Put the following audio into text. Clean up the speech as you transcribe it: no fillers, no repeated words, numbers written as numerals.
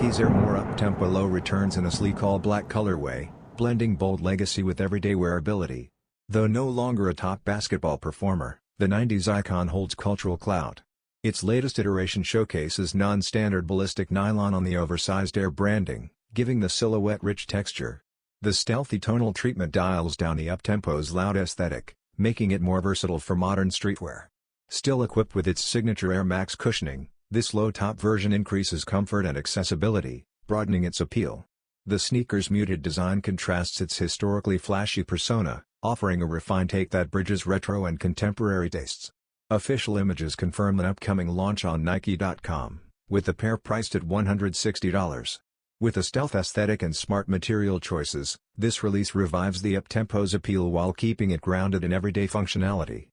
Nike's Air More Uptempo Low returns in a sleek all-black colorway, blending bold legacy with everyday wearability. Though no longer a top basketball performer, the 90s icon holds cultural clout. Its latest iteration showcases non-standard ballistic nylon on the oversized Air branding, giving the silhouette rich texture. The stealthy tonal treatment dials down the Uptempo's loud aesthetic, making it more versatile for modern streetwear. Still equipped with its signature Air Max cushioning, this low-top version increases comfort and accessibility, broadening its appeal. The sneaker's muted design contrasts its historically flashy persona, offering a refined take that bridges retro and contemporary tastes. Official images confirm an upcoming launch on Nike.com, with the pair priced at $160. With a stealth aesthetic and smart material choices, this release revives the Uptempo's appeal while keeping it grounded in everyday functionality.